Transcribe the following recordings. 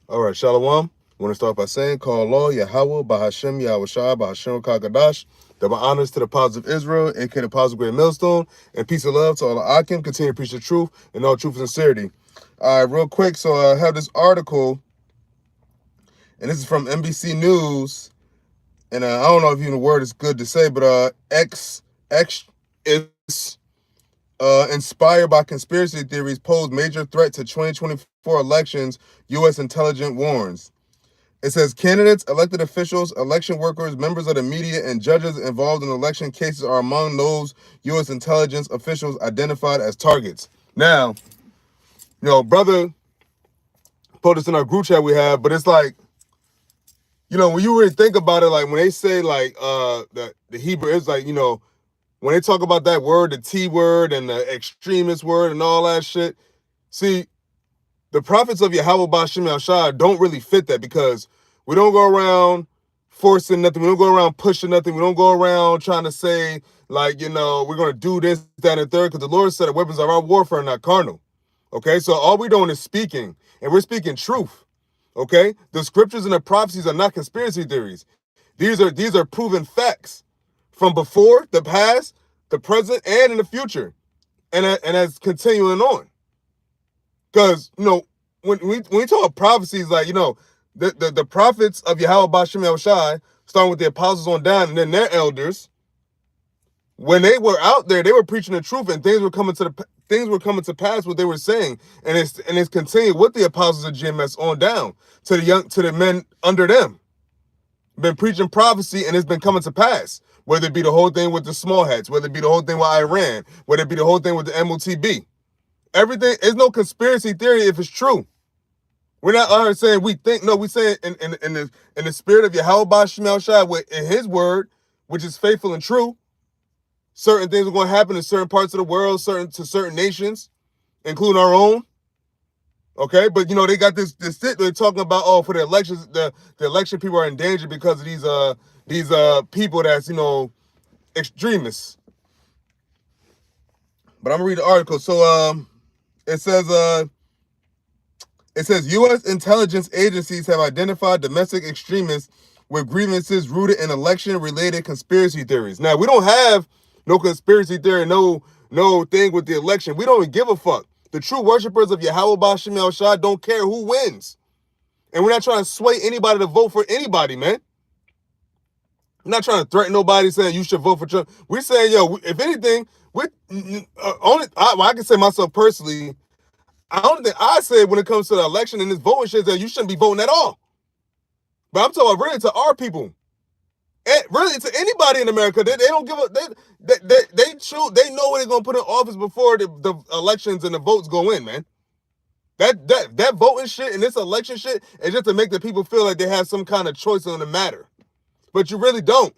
All right, Shalom. I want to start by saying, call law, Yahawah, BAHASHAM, Yahawashi'S, BAHASHAM, Kagadash. Double honors to the positive Israel, aka the positive great millstone, and peace and love to all the Akim. Continue to preach the truth and all truth and sincerity. All right, real quick. So I have this article, and this is from NBC News. And I don't know if even the word is good to say, but X is inspired by conspiracy theories pose major threat to 2024 elections, U.S. intelligence warns. It says candidates, elected officials, election workers, members of the media, and judges involved in election cases are among those U.S. intelligence officials identified as targets. Now, brother put this in our group chat we have, but it's like, when you really think about it, like when they say like the Hebrew is like, when they talk about that word, the T word and the extremist word and all that shit, see, the prophets of Yahawah BAHASHAM Yahshua don't really fit that, because we don't go around forcing nothing. We don't go around pushing nothing. We don't go around trying to say, like, we're going to do this, that, and the third, because the Lord said the weapons of our warfare are not carnal. Okay, so all we're doing is speaking, and we're speaking truth. Okay, the scriptures and the prophecies are not conspiracy theories. These are proven facts from before, the past, the present, and in the future, and as continuing on. Because when we talk about prophecies, like the prophets of Yahawah BAHASHAM Yahshua, starting with the apostles on down, and then their elders, when they were out there, they were preaching the truth, and things were coming to pass what they were saying, and it's continued with the apostles of GMS on down to the men under them, been preaching prophecy, and it's been coming to pass. Whether it be the whole thing with the small hats, whether it be the whole thing with Iran, whether it be the whole thing with the MOTB. Everything is no conspiracy theory if it's true. We're not out here saying we think. No, we say in the spirit of Yahawah BAHASHAM Yahshua, in His word, which is faithful and true. Certain things are going to happen in certain parts of the world, certain nations, including our own. Okay, but they got this shit they're talking about. For the elections, the election people are in danger because of these people that's extremists. But I'm gonna read the article. So it says U.S. intelligence agencies have identified domestic extremists with grievances rooted in election-related conspiracy theories. Now, we don't have no conspiracy theory, no thing with the election. We don't even give a fuck. The true worshipers of Yahawah BAHASHAM Yahshua don't care who wins. And we're not trying to sway anybody to vote for anybody, man. I'm not trying to threaten nobody saying you should vote for Trump. We're saying, if anything, I can say myself personally, I don't think I say when it comes to the election and this voting shit that you shouldn't be voting at all. But I'm talking really to our people, and really to anybody in America. They don't give a they choose. They know what they're gonna put in office before the elections and the votes go in, man. That voting shit and this election shit is just to make the people feel like they have some kind of choice on the matter, but you really don't.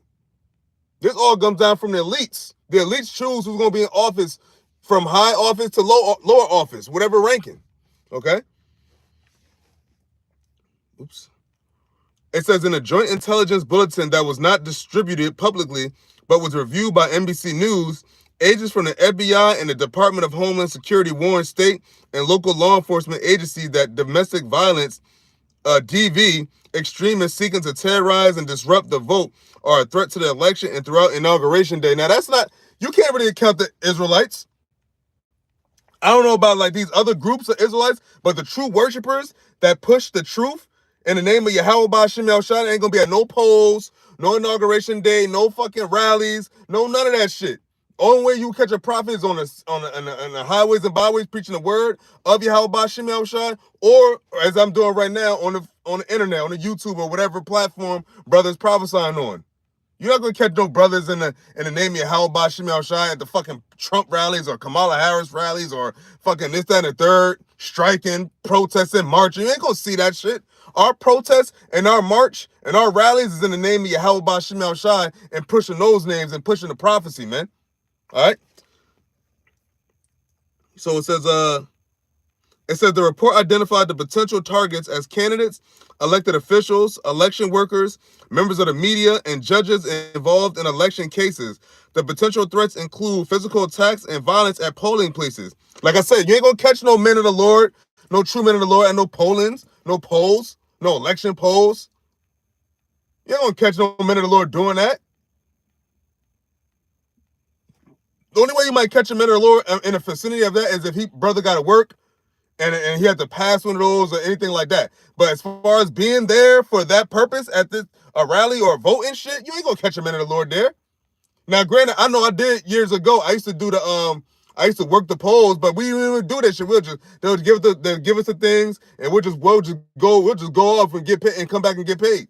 This all comes down from the elites. The elites choose who's gonna be in office, from high office to lower office, whatever ranking. Okay? Oops. It says in a joint intelligence bulletin that was not distributed publicly but was reviewed by NBC News, agents from the FBI and the Department of Homeland Security warned state and local law enforcement agencies that domestic violence, DV, extremists seeking to terrorize and disrupt the vote are a threat to the election and throughout Inauguration Day. Now, that's not, you can't really account the Israelites. I don't know about like these other groups of Israelites, but the true worshipers that push the truth in the name of Yahawah BAHASHAM Yahshua ain't gonna be at no polls, no Inauguration Day, no fucking rallies, no none of that shit. Only way you catch a prophet is on the highways and byways preaching the word of Yahawah BAHASHAM Yahshua, or as I'm doing right now on the internet, on the YouTube or whatever platform brothers prophesying on. You're not gonna catch no brothers in the name of Yahawah BAHASHAM Yahshua at the fucking Trump rallies or Kamala Harris rallies or fucking this, that, and the third, striking, protesting, marching. You ain't gonna see that shit. Our protest and our march and our rallies is in the name of Yahawah BAHASHAM Yahshua and pushing those names and pushing the prophecy, man. All right. So it says the report identified the potential targets as candidates, elected officials, election workers, members of the media, and judges involved in election cases. The potential threats include physical attacks and violence at polling places. Like I said, you ain't gonna catch no men of the Lord, no true men of the Lord, and no pollings no polls, no election polls. You don't catch no men of the Lord doing that. The only way you might catch a man of the Lord in the vicinity of that is if he brother got to work and he had to pass one of those or anything like that. But as far as being there for that purpose at a rally or voting shit, you ain't gonna catch a man of the Lord there. Now, granted, I know I did years ago. I used to do I used to work the polls, but we didn't even do that shit. They'll give us the things, and we'll just go off and get paid and come back and get paid.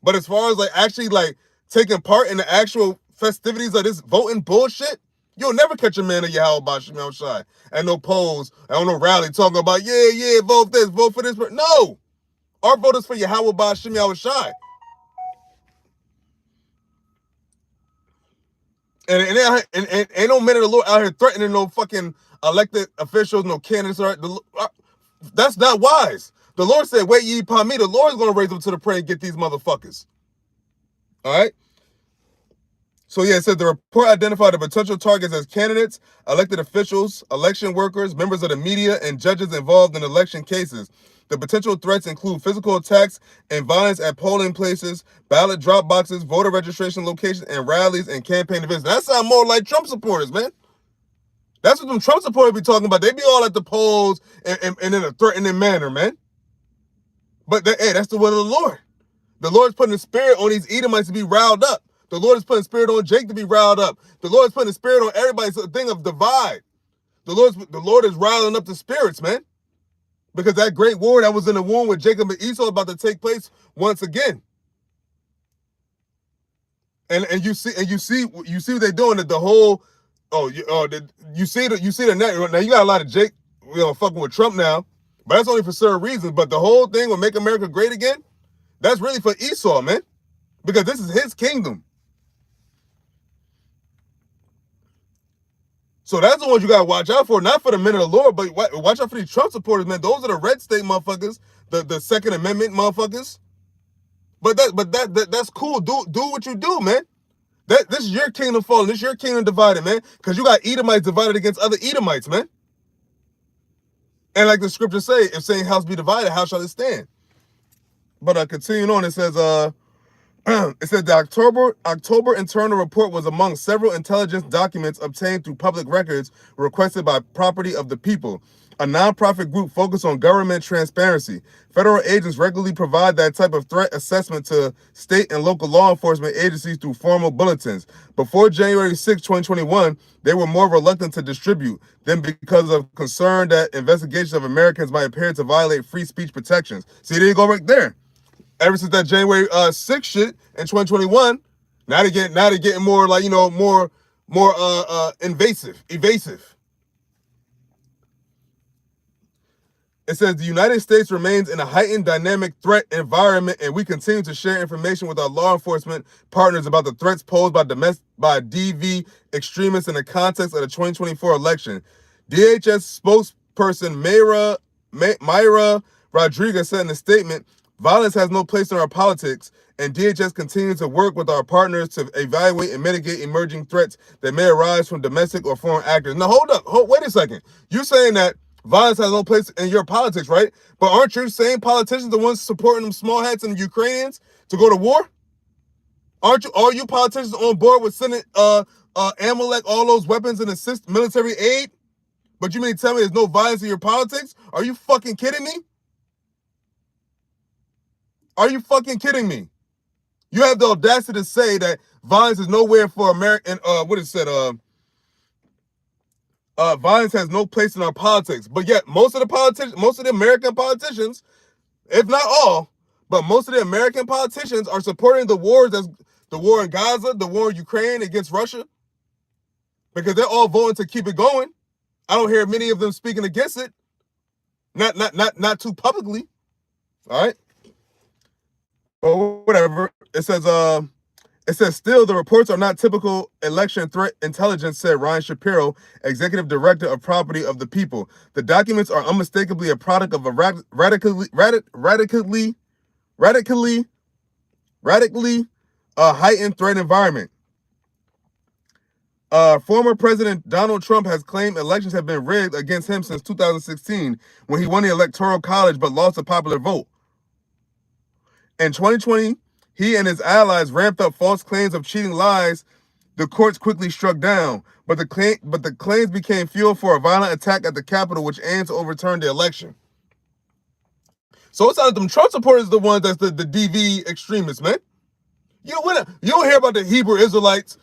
But as far as like actually like taking part in the actual festivities of this voting bullshit, you'll never catch a man of Yahawah at no polls, on no rally talking about yeah, vote this, vote for this. No, our vote is for Yahawah. And ain't no men of the Lord out here threatening no fucking elected officials, no candidates. That's not wise. The Lord said, wait ye upon me. The Lord's going to raise them to the prey and get these motherfuckers. All right? So, yeah, it said the report identified the potential targets as candidates, elected officials, election workers, members of the media, and judges involved in election cases. The potential threats include physical attacks and violence at polling places, ballot drop boxes, voter registration locations, and rallies and campaign events. That sounds more like Trump supporters, man. That's what them Trump supporters be talking about. They be all at the polls and in a threatening manner, man. But that's the will of the Lord. The Lord's putting a spirit on these Edomites to be riled up. The Lord is putting a spirit on Jake to be riled up. The Lord is putting a spirit on everybody. It's a thing of divide. The Lord is riling up the spirits, man. Because that great war that was in the womb with Jacob and Esau is about to take place once again. And you see what they're doing. That the whole you see the net. Now you got a lot of Jake fucking with Trump now, but that's only for certain reasons. But the whole thing will make America great again. That's really for Esau, man, because this is his kingdom. So that's the ones you gotta watch out for, not for the men of the Lord, but watch out for these Trump supporters, man. Those are the red state motherfuckers, the Second Amendment motherfuckers. But that's cool. Do what you do, man. This is your kingdom falling. This is your kingdom divided, man. Because you got Edomites divided against other Edomites, man. And like the scriptures say, if saying house be divided, how shall it stand? But continuing on, it says it said the October internal report was among several intelligence documents obtained through public records requested by Property of the People, a nonprofit group focused on government transparency. Federal agents regularly provide that type of threat assessment to state and local law enforcement agencies through formal bulletins. Before January 6, 2021, they were more reluctant to distribute them because of concern that investigations of Americans might appear to violate free speech protections. See, there you go right there. Ever since that January 6th shit in 2021, now they're getting more like, more evasive. It says the United States remains in a heightened dynamic threat environment, and we continue to share information with our law enforcement partners about the threats posed by DV extremists in the context of the 2024 election. DHS spokesperson Mayra Rodriguez said in a statement, "Violence has no place in our politics, and DHS continues to work with our partners to evaluate and mitigate emerging threats that may arise from domestic or foreign actors." Now, wait a second. You're saying that violence has no place in your politics, right? But aren't your same politicians the ones supporting them small hats and the Ukrainians to go to war? Aren't you politicians on board with sending Amalek all those weapons and assist military aid? But you mean to tell me there's no violence in your politics? Are you fucking kidding me? Are you fucking kidding me? You have the audacity to say that violence is nowhere for American, violence has no place in our politics. But yet most of the American politicians, if not all, but most of the American politicians are supporting the wars, that's the war in Gaza, the war in Ukraine against Russia, because they're all voting to keep it going. I don't hear many of them speaking against it. Not too publicly. All right. But whatever. It says still the reports are not typical election threat intelligence, said Ryan Shapiro, executive director of Property of the People. The documents are unmistakably a product of a radically heightened threat environment. Former President Donald Trump has claimed elections have been rigged against him since 2016, when he won the Electoral College but lost a popular vote. In 2020, he and his allies ramped up false claims of cheating lies the courts quickly struck down, but the claims became fuel for a violent attack at the Capitol, which aimed to overturn the election. So it's not them Trump supporters the ones that's the DV extremists, man. You don't hear about the Hebrew Israelites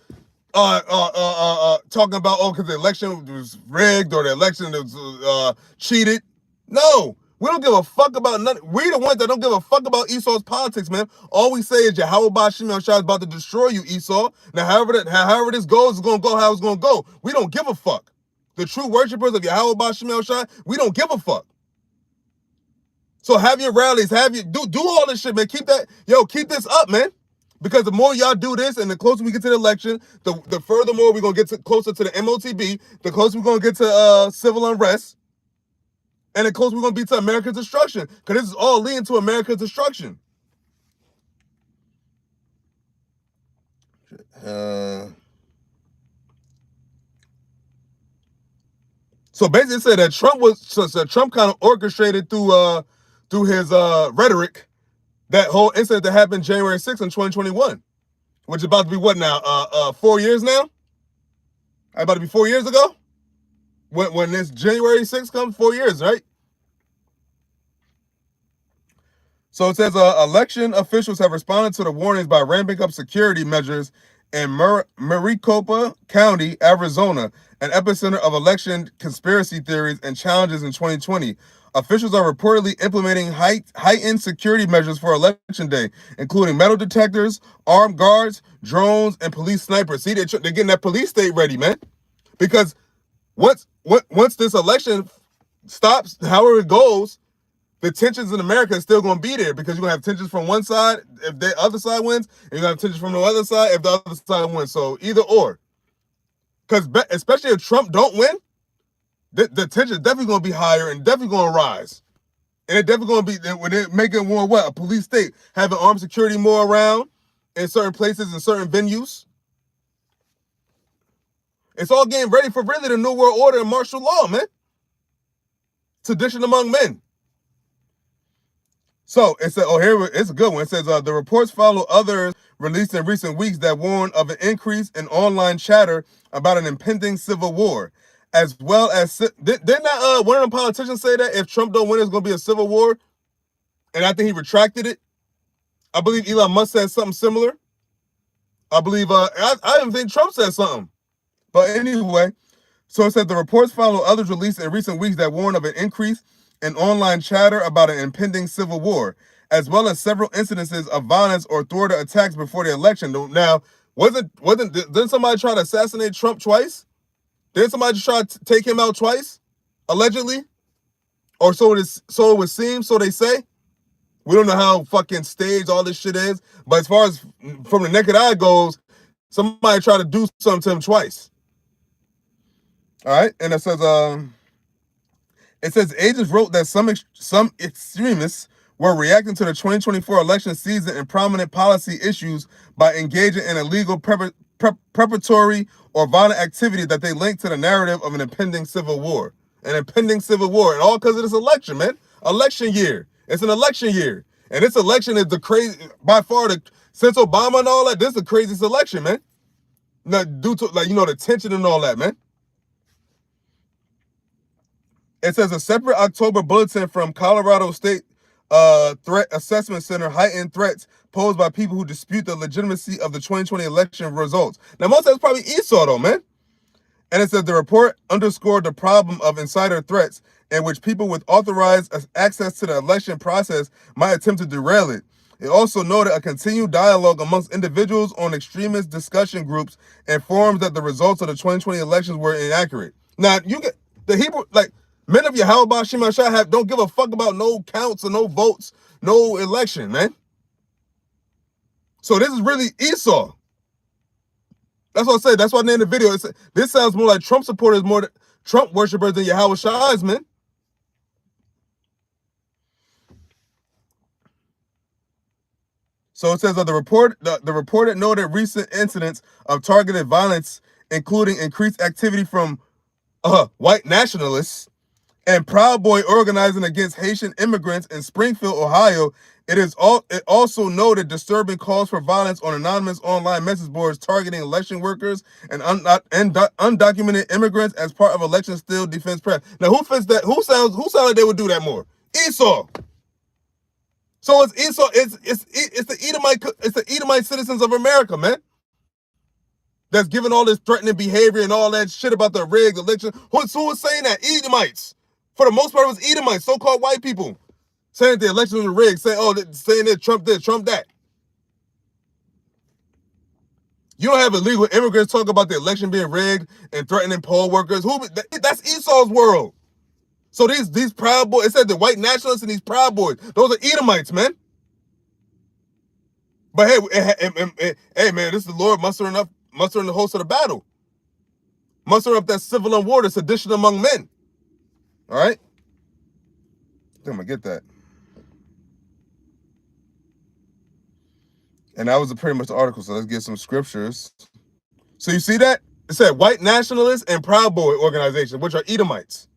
talking about, oh, because the election was rigged or the election was cheated. No, we don't give a fuck about nothing. We the ones that don't give a fuck about Esau's politics, man. All we say is Yahawashi'S is about to destroy you, Esau. Now, however this goes is gonna go how it's gonna go. We don't give a fuck. The true worshipers of Yahawashi'S, we don't give a fuck. So have your rallies, do all this shit, man. Keep this up, man. Because the more y'all do this and the closer we get to the election, the furthermore we're going to get closer to the MOTB, the closer we're going to get to civil unrest, and the closer we're going to be to America's destruction. Because this is all leading to America's destruction. So basically it said that Trump kind of orchestrated through his rhetoric that whole incident that happened January 6th in 2021, which is about to be what now? 4 years now? About to be 4 years ago? When this January 6th comes, 4 years, right? So it says election officials have responded to the warnings by ramping up security measures in Maricopa County, Arizona, an epicenter of election conspiracy theories and challenges in 2020. Officials are reportedly implementing heightened security measures for Election Day, including metal detectors, armed guards, drones, and police snipers. See, they're getting that police state ready, man. Because once this election stops, however it goes, the tensions in America is still going to be there, because you're going to have tensions from one side if the other side wins, and you're going to have tensions from the other side if the other side wins. So either or. Because especially if Trump don't win, the tension is definitely going to be higher and definitely going to rise. And it definitely going to be, when they're making more a police state, having armed security more around in certain places and certain venues. It's all getting ready for really the New World Order and martial law, man. Sedition among men. So it said, it's a good one. It says the reports follow others released in recent weeks that warn of an increase in online chatter about an impending civil war, as well as didn't one of the politicians say that if Trump don't win, it's going to be a civil war? And I think he retracted it. I believe Elon Musk said something similar. I believe I didn't think Trump said something. But anyway, so it said the reports follow others released in recent weeks that warn of an increase in online chatter about an impending civil war, as well as several incidences of violence or thwarted attacks before the election. Now, didn't somebody try to assassinate Trump twice? Didn't somebody try to take him out twice, allegedly? Or so it would seem, so they say. We don't know how fucking staged all this shit is, but as far as from the naked eye goes, somebody tried to do something to him twice. All right, and it says agents wrote that some extremists were reacting to the 2024 election season and prominent policy issues by engaging in illegal preparatory or violent activity that they linked to the narrative of an impending civil war. An impending civil war, and all because of this election, man. Election year. It's an election year. And this election is by far since Obama and all that, this is the craziest election, man. Due to, the tension and all that, man. It says a separate October bulletin from Colorado State Threat Assessment Center heightened threats posed by people who dispute the legitimacy of the 2020 election results. Now, most of that's probably Esau, though, man. And it says the report underscored the problem of insider threats in which people with authorized access to the election process might attempt to derail it. It also noted a continued dialogue amongst individuals on extremist discussion groups and forums that the results of the 2020 elections were inaccurate. Now, you get the Hebrew, men of Yahawashi'S don't give a fuck about no counts or no votes, no election, man. So this is really Esau. That's what I said. That's why I named the video. This sounds more like Trump supporters, more Trump worshipers than Yahawashi'S, man. So it says that the reported noted recent incidents of targeted violence including increased activity from white nationalists and Proud Boy organizing against Haitian immigrants in Springfield, Ohio. It also noted disturbing calls for violence on anonymous online message boards targeting election workers and undocumented immigrants as part of election still defense press. Now, who fits that? Who sounds like they would do that more? Esau. So it's Esau. It's the Edomite citizens of America, man. That's giving all this threatening behavior and all that shit about the rigged election. Who was saying that? Edomites. For the most part, it was Edomites, so-called white people, saying the election was rigged, saying that Trump this, Trump that. You don't have illegal immigrants talk about the election being rigged and threatening poll workers. That's Esau's world. So these Proud Boys, it said the white nationalists and these Proud Boys, those are Edomites, man. But hey, man, this is the Lord mustering the host of the battle. Mustering up that civil and war, the sedition among men. All right? I think I'm going to get that. And that was pretty much the article, so let's get some scriptures. So you see that? It said white nationalists and Proud Boy organization, which are Edomites.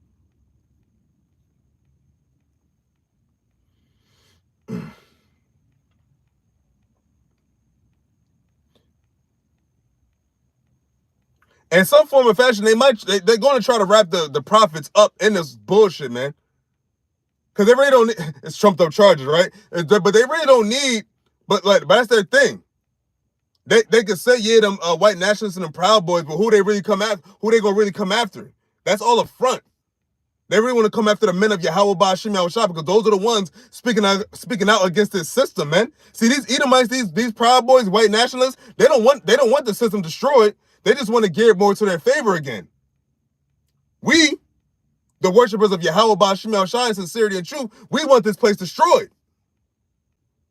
In some form or fashion, they're going to try to wrap the prophets up in this bullshit, man. Because they really don't need, it's trumped up charges, right? But they really don't need, but that's their thing. They could say, yeah, them white nationalists and them Proud Boys, but who they going to really come after? That's all a front. They really want to come after the men of Yahawah, BAHASHAM, YAHAWAH, because those are the ones speaking out against this system, man. See, these Edomites, these Proud Boys, white nationalists, they don't want the system destroyed. They just want to gear it more to their favor again. We, the worshipers of Yahawah, BAHASHAM, YAHAWAH, in sincerity and truth, we want this place destroyed.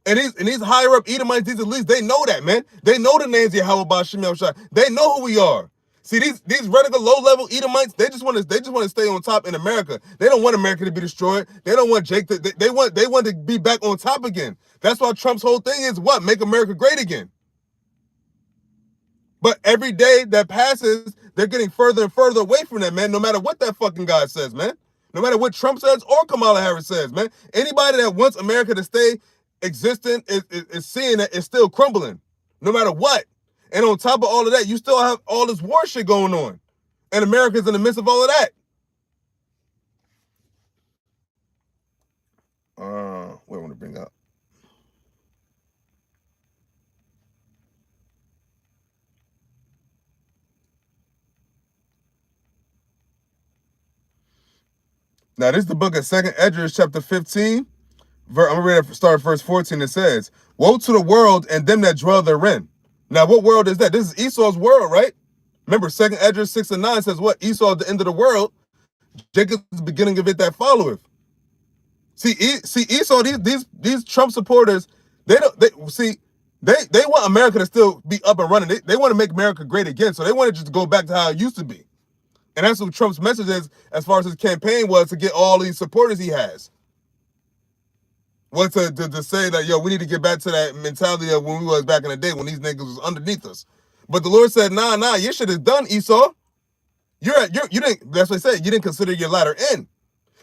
And these higher up Edomites, these elites, they know that, man. They know the names Yahawah, BAHASHAM, YAHAWAH. They know who we are. See, these radical low-level Edomites, they just want to stay on top in America. They don't want America to be destroyed. They don't want Jake to, they want to be back on top again. That's why Trump's whole thing is what? Make America great again. But every day that passes, they're getting further and further away from that, man, no matter what that fucking guy says, man. No matter what Trump says or Kamala Harris says, man. Anybody that wants America to stay existent is seeing that it's still crumbling, no matter what. And on top of all of that, you still have all this war shit going on. And America's in the midst of all of that. What I want to bring up. Now, this is the book of 2nd Esdras, chapter 15. I'm going to read it, start verse 14. It says, woe to the world and them that dwell therein. Now, what world is that? This is Esau's world, right? Remember, 2nd Esdras 6 and 9 says what? Esau at the end of the world. Jacob's the beginning of it that followeth. See Esau, these Trump supporters, they want America to still be up and running. They want to make America great again. So they want to just go back to how it used to be. And that's what Trump's message is, as far as his campaign was, to get all these supporters he has. Was to say that, yo, we need to get back to that mentality of when we was back in the day when these niggas was underneath us. But the Lord said, nah, your shit is done, Esau. You didn't, that's what he said, you didn't consider your latter end.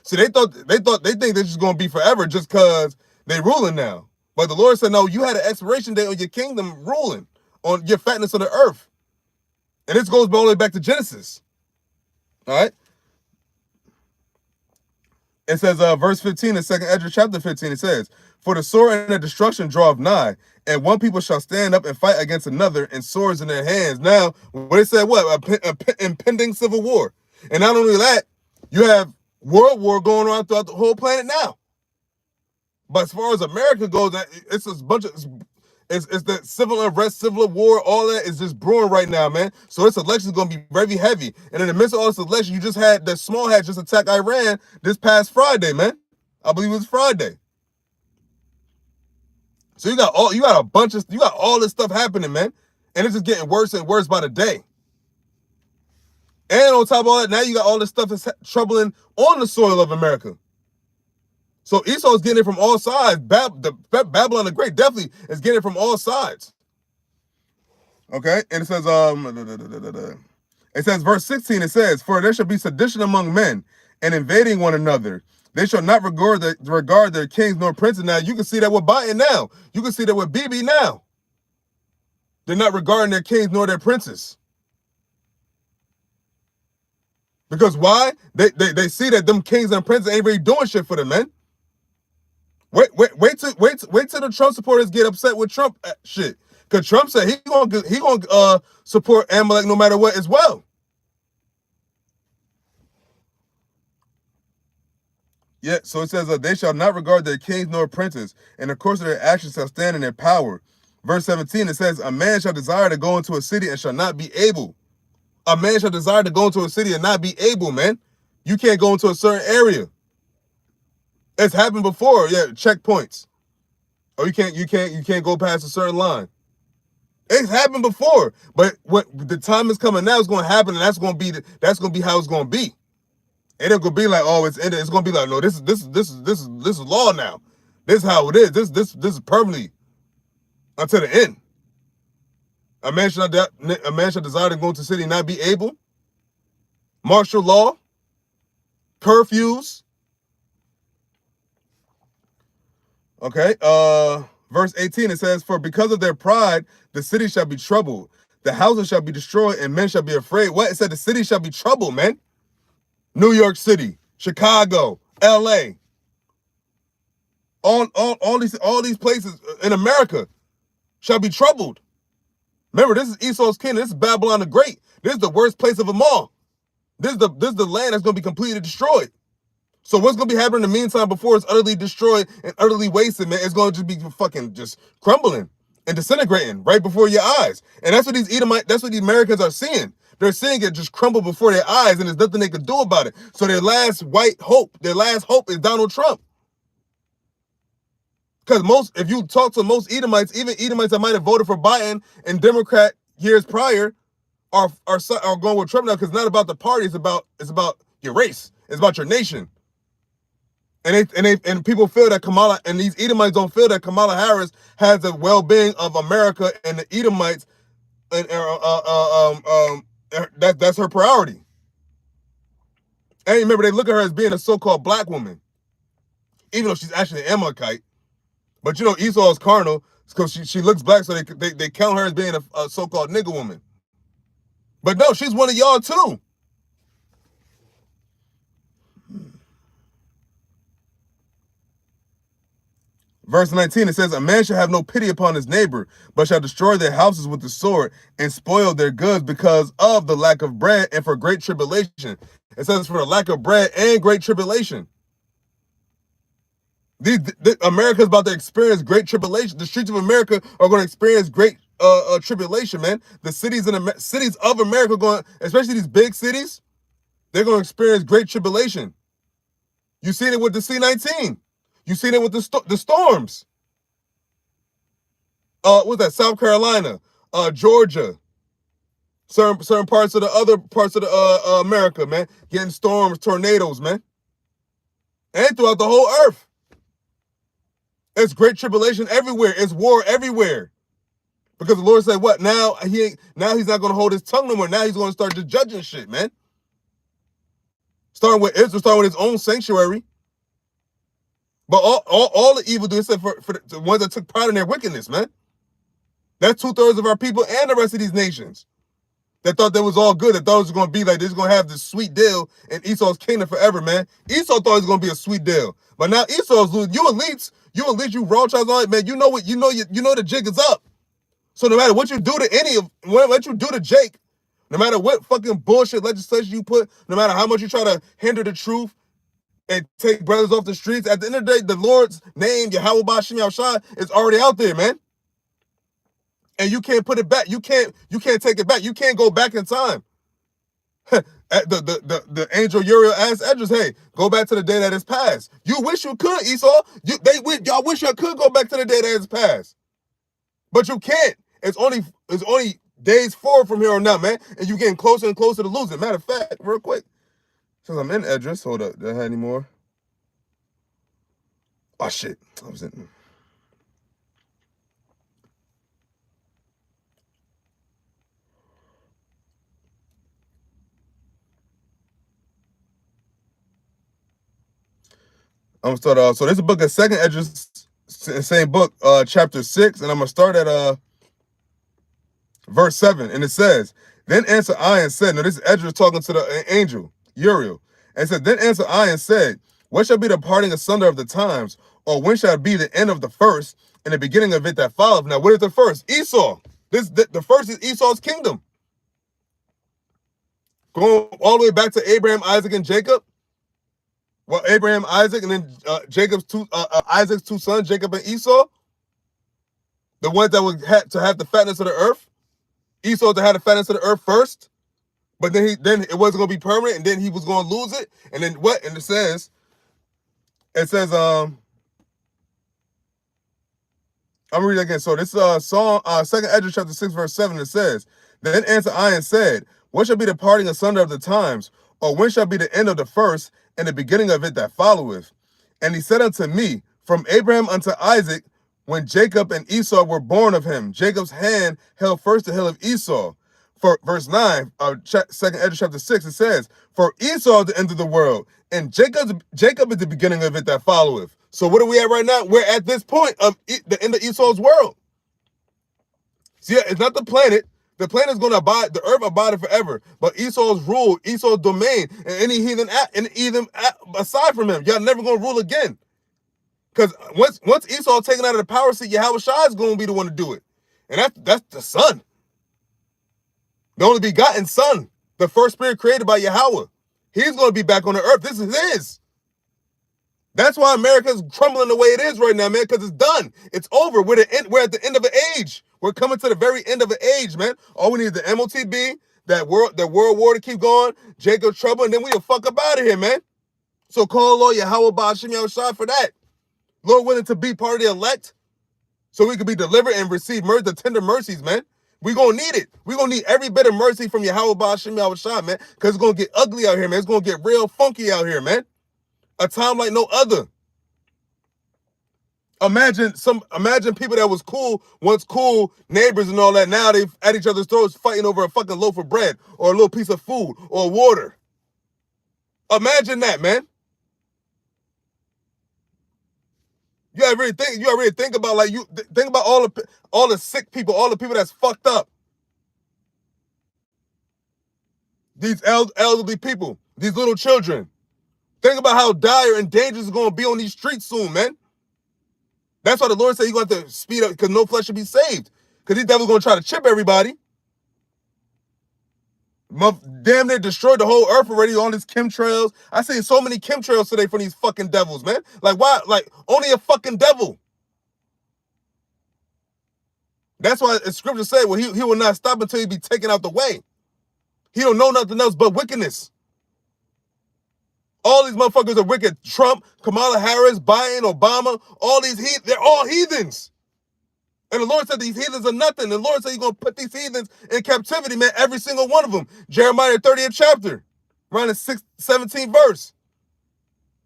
See, they think this is gonna be forever just because they ruling now. But the Lord said, no, you had an expiration date on your kingdom ruling, on your fatness of the earth. And this goes all the way back to Genesis. All right. It says, verse 15 in 2nd Esdras chapter 15, it says, for the sword and the destruction draweth nigh, and one people shall stand up and fight against another, and swords in their hands. Now, what it said, what? Impending civil war. And not only that, you have world war going on throughout the whole planet now. But as far as America goes, it's a bunch of, it's the civil unrest, civil war, all that is just brewing right now, man. So this election is going to be very heavy. And in the midst of all this election, you just had the small hat just attack Iran this past Friday, man. I believe it was Friday. So you got all this stuff happening, man. And it's just getting worse and worse by the day. And on top of all that, now you got all this stuff that's troubling on the soil of America. So Esau is getting it from all sides. Babylon the Great definitely is getting it from all sides. Okay, and it says, It says, verse 16, it says, for there shall be sedition among men and invading one another. They shall not regard their kings nor princes. Now, you can see that with Biden now. You can see that with BB now. They're not regarding their kings nor their princes. Because why? They see that them kings and princes ain't really doing shit for them, man. Wait till the Trump supporters get upset with Trump shit. Cause Trump said he gonna support Amalek no matter what as well. Yeah, so it says, they shall not regard their kings nor princes, and the course of their actions shall stand in their power. Verse 17, it says, a man shall desire to go into a city and shall not be able. A man shall desire to go into a city and not be able, man. You can't go into a certain area. It's happened before, yeah, checkpoints. Or you can't go past a certain line. It's happened before, but what the time is coming now is going to happen, and that's going to be how it's going to be. It ain't gonna be like, oh, it's ended. It's gonna be like, no, this is law now. This is how it is. This is permanently until the end. A man shall desire to go into the city and not be able. Martial law, curfews. Okay. Verse 18, it says, for because of their pride, the city shall be troubled. The houses shall be destroyed, and men shall be afraid. What? It said the city shall be troubled, man. New York City, Chicago, LA. All these places in America shall be troubled. Remember, this is Esau's kingdom. This is Babylon the Great. This is the worst place of them all. This is the land that's going to be completely destroyed. So what's going to be happening in the meantime before it's utterly destroyed and utterly wasted, man? It's going to just be fucking just crumbling and disintegrating right before your eyes. And that's what that's what the Americans are seeing. They're seeing it just crumble before their eyes, and there's nothing they can do about it. So their last hope is Donald Trump. Because if you talk to most Edomites, even Edomites that might have voted for Biden and Democrat years prior, are going with Trump now, because it's not about the party, it's about your race, it's about your nation. And people feel that Kamala, and these Edomites don't feel that Kamala Harris has the well-being of America and the Edomites, and that's her priority. And remember, they look at her as being a so-called black woman, even though she's actually an Amalekite. But you know, Esau is carnal because she looks black, so they count her as being a so-called nigger woman. But no, she's one of y'all too. Verse 19, it says, a man shall have no pity upon his neighbor, but shall destroy their houses with the sword and spoil their goods because of the lack of bread and for great tribulation. It says for the lack of bread and great tribulation. America's about to experience great tribulation. The streets of America are going to experience great tribulation, man. The cities of America especially these big cities, they're going to experience great tribulation. You've seen it with the C-19. You've seen it with the storms. What's that? South Carolina, Georgia, certain parts of the other parts of the America, man, getting storms, tornadoes, man, and throughout the whole earth. It's great tribulation everywhere. It's war everywhere. Because the Lord said, what? Now he's not going to hold his tongue no more. Now he's going to start just judging shit, man. Starting with Israel, starting with his own sanctuary. But all the evil doers, except for the ones that took pride in their wickedness, man. That's 2/3 of our people and the rest of these nations that thought that was all good. That thought it was going to be like they're going to have this sweet deal in Esau's kingdom forever, man. Esau thought it was going to be a sweet deal. But now Esau's losing. You elites, you Rothschilds on it, man. You know the jig is up. So no matter what you do to what you do to Jake, no matter what fucking bullshit legislation you put, no matter how much you try to hinder the truth and take brothers off the streets, at the end of the day, the Lord's name, Yahawashi'S, is already out there, man. And you can't put it back. You can't take it back. You can't go back in time. The angel Uriel asked Esdras, hey, go back to the day that is past. You wish you could, Esau. Y'all wish you could go back to the day that is past. But you can't. It's only days forward from here on out, man. And you're getting closer and closer to losing. Matter of fact, real quick, since I'm in Esdras, hold up, do I have any more? Oh shit, I was in. I'm gonna start off. So this is a book of Second Esdras, same book, chapter 6, and I'm gonna start at verse 7, and it says, "Then answered I and said," now this is Esdras talking to the angel Uriel, and said, "Then answered I and said, what shall be the parting asunder of the times, or when shall be the end of the first, and the beginning of it that followeth?" Now, what is the first? Esau. The first is Esau's kingdom, going all the way back to Abraham, Isaac, and Jacob. Well, Abraham, Isaac, and then Isaac's two sons, Jacob and Esau, the ones that would have to have the fatness of the earth. Esau to have the fatness of the earth first, but then it wasn't going to be permanent, and then he was going to lose it. And then what? And it says, I'm reading again. So this Second Esdras chapter 6 verse 7. It says, "Then answered I and said, what shall be the parting asunder of the times, or when shall be the end of the first, and the beginning of it that followeth? And he said unto me, from Abraham unto Isaac, when Jacob and Esau were born of him, Jacob's hand held first the heel of Esau." For verse 9 of Second Esdras chapter 6, it says, "For Esau is the end of the world, and Jacob is the beginning of it that followeth." So what are we at right now? We're at this point of the end of Esau's world. See, it's not the planet. The planet is going to abide, the earth abided forever. But Esau's rule, Esau's domain, and any heathen aside from him, y'all never going to rule again. Because once Esau taken out of the power seat, Yahawashi'S is going to be the one to do it. And that's the son. The only begotten son. The first spirit created by Yahawah. He's going to be back on the earth. This is his. That's why America's crumbling the way it is right now, man, because it's done. It's over. We're at the end of an age. We're coming to the very end of an age, man. All we need is the MOTB, that world war to keep going, Jacob trouble, and then we'll fuck up out of here, man. So call Lord Yahawah BAHASHAM Yahawashi for that. Lord willing to be part of the elect, so we can be delivered and receive the tender mercies, man. We're going to need it. We're going to need every bit of mercy from Yahawah BAHASHAM Yahawashi, man, because it's going to get ugly out here, man. It's going to get real funky out here, man. A time like no other. Imagine people that was once cool, neighbors and all that. Now they at each other's throats fighting over a fucking loaf of bread or a little piece of food or water. Imagine that, man. You ever think about, like, you think about all the sick people, all the people that's fucked up. These elderly people, these little children. Think about how dire and dangerous it's going to be on these streets soon, man. That's why the Lord said He's going to have to speed up, because no flesh should be saved. Because these devils going to try to chip everybody. Damn, they destroyed the whole earth already on these chemtrails. I seen so many chemtrails today from these fucking devils, man. Like, why? Like, only a fucking devil. That's why the scripture said, well, he will not stop until he be taken out the way. He don't know nothing else but wickedness. All these motherfuckers are wicked. Trump, Kamala Harris, Biden, Obama, all these they're all heathens. And the Lord said these heathens are nothing. The Lord said He's going to put these heathens in captivity, man, every single one of them. Jeremiah 30th chapter, around the 17th verse.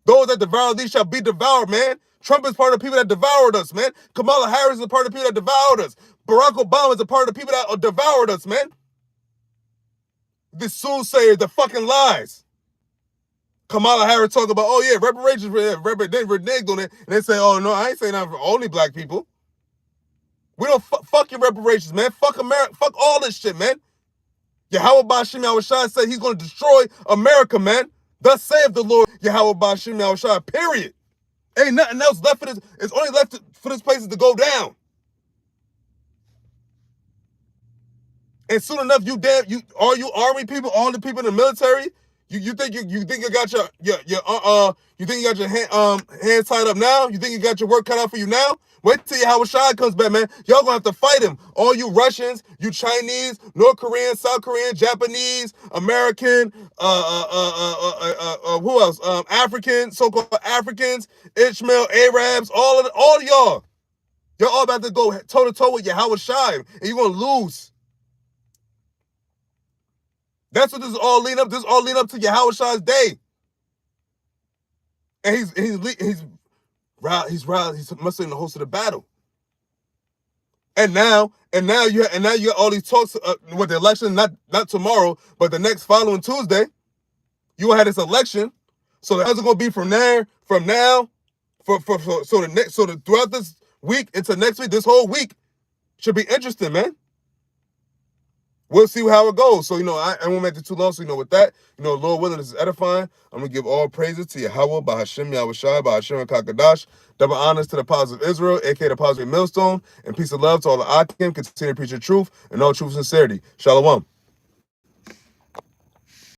Those that devour thee shall be devoured, man. Trump is part of the people that devoured us, man. Kamala Harris is a part of the people that devoured us. Barack Obama is a part of the people that devoured us, man. The soothsayers, the fucking lies. Kamala Harris talk about, oh yeah, reparations, they reneged on it, and they say, oh no, I ain't saying that for only black people. We don't fuck your reparations, man. Fuck America, fuck all this shit, man. Yahawah BAHASHAM Yahawashi said He's going to destroy America, man. Thus saith the Lord Yahawah BAHASHAM Yahawashi, period. Ain't nothing else left for this. It's only left for this place to go down. And soon enough, all you army people, all the people in the military, you think you got your hands tied up now? You think you got your work cut out for you now? Wait till Yahawah comes back, man. Y'all gonna have to fight him. All you Russians, you Chinese, North Korean, South Korean, Japanese, American, who else? African, so-called Africans, Ishmael, Arabs, all of y'all. You're all about to go toe-to-toe with Yahawah, and you're gonna lose. That's what this is all leading up. This is all leading up to Yahawashi'S day. And he's mustering the host of the battle. And now you got all these talks with the election, not tomorrow, but the next following Tuesday. You will have this election. So how's it gonna be from now throughout this week into next week, this whole week should be interesting, man. We'll see how it goes. So, I won't make it too long. So, with that, Lord willing, this is edifying. I'm going to give all praises to Yahawah, BAHASHAM, YAHAWASH'S, BAHASHAM, Kakadash. Double honors to the positive Israel, a.k.a. the positive millstone. And peace and love to all the Akim. Continue to preach the truth and all truth and sincerity. Shalom.